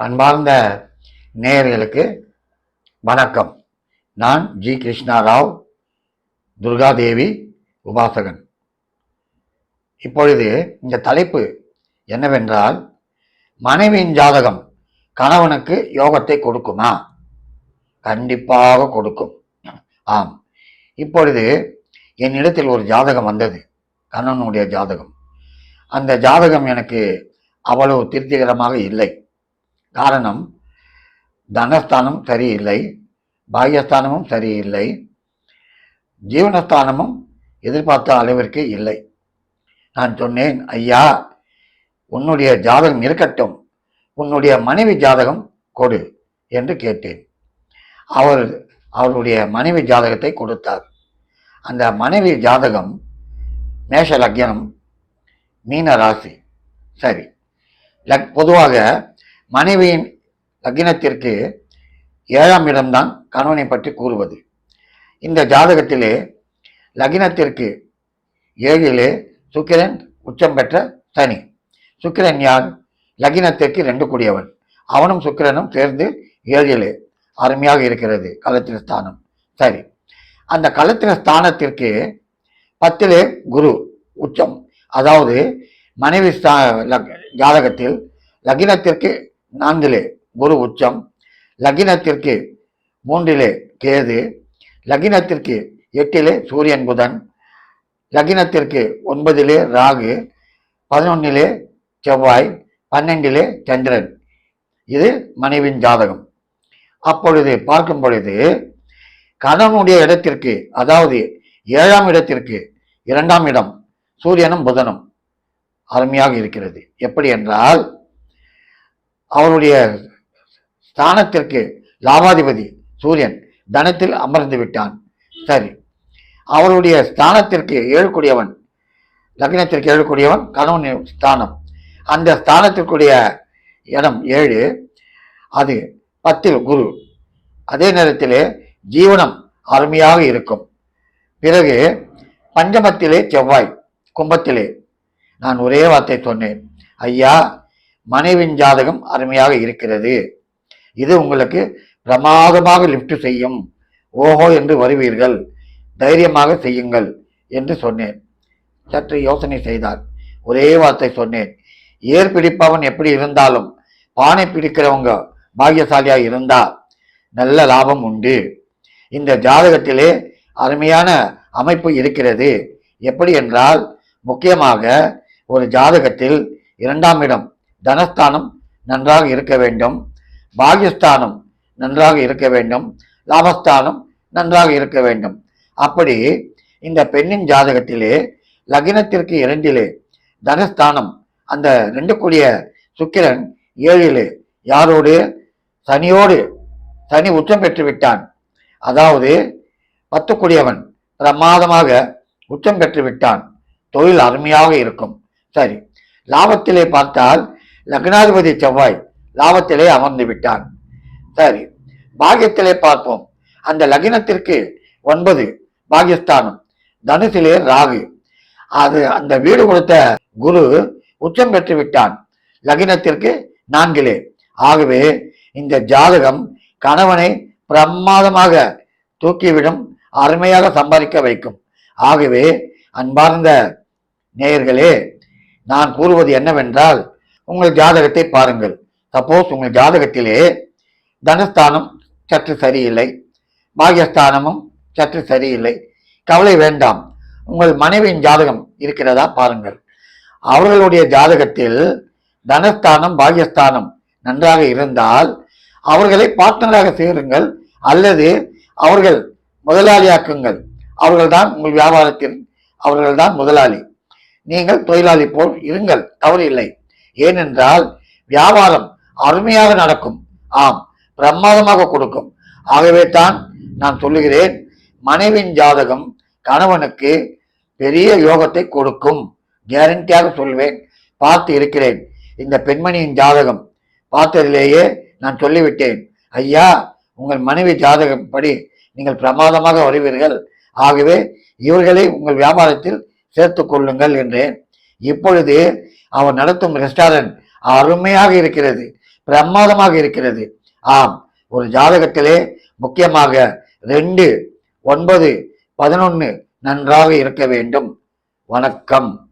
அன்பார்ந்த நேயர்களுக்கு வணக்கம். நான் ஜி கிருஷ்ணாராவ், துர்காதேவி உபாசகன். இப்பொழுது இந்த தலைப்பு என்னவென்றால், மனைவியின் ஜாதகம் கணவனுக்கு யோகத்தை கொடுக்குமா? கண்டிப்பாக கொடுக்கும். ஆம், இப்பொழுது என்னிடத்தில் ஒரு ஜாதகம் வந்தது, கணவனுடைய ஜாதகம். அந்த ஜாதகம் எனக்கு அவ்வளவு திருப்திகரமாக இல்லை. காரணம், தனஸ்தானம் சரியில்லை, பாகியஸ்தானமும் சரியில்லை, ஜீவனஸ்தானமும் எதிர்பார்த்த அளவிற்கு இல்லை. நான் சொன்னேன், ஐயா, உன்னுடைய ஜாதகம் இருக்கட்டும், உன்னுடைய மனைவி ஜாதகம் கொடு என்று கேட்டேன். அவருடைய மனைவி ஜாதகத்தை கொடுத்தார். அந்த மனைவி ஜாதகம் மேஷ லக்னம், மீன ராசி. சரி, பொதுவாக மனைவியின் லக்னத்திற்கு 7ஆம் இடம்தான் கணவனை பற்றி கூறுவது. இந்த ஜாதகத்திலே லக்னத்திற்கு 7லே சுக்கிரன் உச்சம் பெற்ற சனி. சுக்கிரன் யார்? லக்னத்திற்கு 2 கூடியவன். அவனும் சுக்கிரனும் சேர்ந்து 7லே அருமையாக இருக்கிறது களத்திர ஸ்தானம். சரி, அந்த களத்திர ஸ்தானத்திற்கு 10லே குரு உச்சம். அதாவது மனைவி ஜாதகத்தில் லக்னத்திற்கு 4லே குரு உச்சம், லக்னத்திற்கு 3லே கேது, லக்னத்திற்கு 8லே சூரியன் புதன், லக்னத்திற்கு 9லே ராகு, 11லே செவ்வாய், 12லே சந்திரன். இது மனைவியின் ஜாதகம். அப்பொழுது பார்க்கும் பொழுது கணவனுடைய இடத்திற்கு, அதாவது 7ஆம் இடத்திற்கு 2ஆம் இடம் சூரியனும் புதனும் அருமையாக இருக்கிறது. எப்படி என்றால், அவருடைய ஸ்தானத்திற்கு லாபாதிபதி சூரியன் தனத்தில் அமர்ந்து விட்டான். சரி, அவருடைய ஸ்தானத்திற்கு 7 கூடியவன், லக்னத்திற்கு 7 கூடியவன் கணவன் ஸ்தானம். அந்த ஸ்தானத்திற்குரிய இடம் 7, அது 10ல் குரு. அதே நேரத்திலே ஜீவனம் அருமையாக இருக்கும். பிறகு பஞ்சமத்திலே செவ்வாய், கும்பத்திலே. நான் ஒரே வார்த்தை சொன்னேன், ஐயா, மனைவியின் ஜாதகம் அருமையாக இருக்கிறது, இது உங்களுக்கு பிரமாதமாக லிஃப்ட் செய்யும், ஓஹோ என்று வருவீர்கள், தைரியமாக செய்யுங்கள் என்று சொன்னேன். சற்று யோசனை செய்தார். ஒரே வார்த்தை சொன்னேன், ஏர் பிடிப்பவன் எப்படி இருந்தாலும் பானை பிடிக்கிறவங்க பாகியசாலியாக இருந்தா நல்ல லாபம் உண்டு. இந்த ஜாதகத்திலே அருமையான அமைப்பு இருக்கிறது. எப்படி என்றால், முக்கியமாக ஒரு ஜாதகத்தில் 2ஆம் இடம் தனஸ்தானம் நன்றாக இருக்க வேண்டும், பாகியஸ்தானம் நன்றாக இருக்க வேண்டும், லாபஸ்தானம் நன்றாக இருக்க வேண்டும். அப்படி இந்த பெண்ணின் ஜாதகத்திலே லக்னத்திற்கு 2லே தனஸ்தானம், அந்த 2 கூடிய சுக்கிரன் 7லே யாரோடு? சனியோடு. சனி உச்சம் பெற்று விட்டான். அதாவது 10 கூடியவன் பிரமாதமாக உச்சம் பெற்று விட்டான். தொழில் அருமையாக இருக்கும். சரி, லாபத்திலே பார்த்தால் லக்னாதிபதி செவ்வாய் லாபத்திலே அமர்ந்து விட்டான். சரி, பாகியத்திலே பார்ப்போம். அந்த லக்னத்திற்கு 9 பாகியஸ்தானம், தனுசிலே ராகு. அது அந்த வீடு கொடுத்த குரு உச்சம் பெற்று விட்டான் லக்னத்திற்கு 4லே. ஆகவே இந்த ஜாதகம் கணவனை பிரமாதமாக தூக்கிவிடும், அருமையாக சம்பாதிக்க வைக்கும். ஆகவே அன்பார்ந்த நேயர்களே, நான் கூறுவது என்னவென்றால், உங்கள் ஜாதகத்தை பாருங்கள். சப்போஸ் உங்கள் ஜாதகத்திலே தனஸ்தானம் சற்று சரியில்லை, பாகியஸ்தானமும் சற்று சரியில்லை, கவலை வேண்டாம். உங்கள் மனைவியின் ஜாதகம் இருக்கிறதா பாருங்கள். அவர்களுடைய ஜாதகத்தில் தனஸ்தானம் பாகியஸ்தானம் நன்றாக இருந்தால் அவர்களை பார்ட்னராக சேருங்கள், அல்லது அவர்கள் முதலாளியாக்குங்கள். அவர்கள்தான் உங்கள் வியாபாரத்தில், அவர்கள்தான் முதலாளி, நீங்கள் தொழிலாளி போல் இருங்கள், தவறு இல்லை. ஏனென்றால் வியாபாரம் அருமையாக நடக்கும். ஆம், பிரமாதமாக கொடுக்கும். ஆகவே தான் நான் சொல்லுகிறேன், மனைவியின் ஜாதகம் கணவனுக்கு பெரிய யோகத்தை கொடுக்கும், கேரண்டியாக சொல்வேன். பார்த்து இருக்கிறேன். இந்த பெண்மணியின் ஜாதகம் பார்த்ததிலேயே நான் சொல்லிவிட்டேன், ஐயா, உங்கள் மனைவி ஜாதகம் படி நீங்கள் பிரமாதமாக வருவீர்கள். ஆகவே இவர்களை உங்கள் வியாபாரத்தில் சேர்த்து கொள்ளுங்கள் என்றேன். இப்பொழுது அவர் நடத்தும் ரெஸ்டாரண்ட் அருமையாக இருக்கிறது, பிரமாதமாக இருக்கிறது. ஆம், ஒரு ஜாதகத்திலே முக்கியமாக 2, 9, 11 நன்றாக இருக்க வேண்டும். வணக்கம்.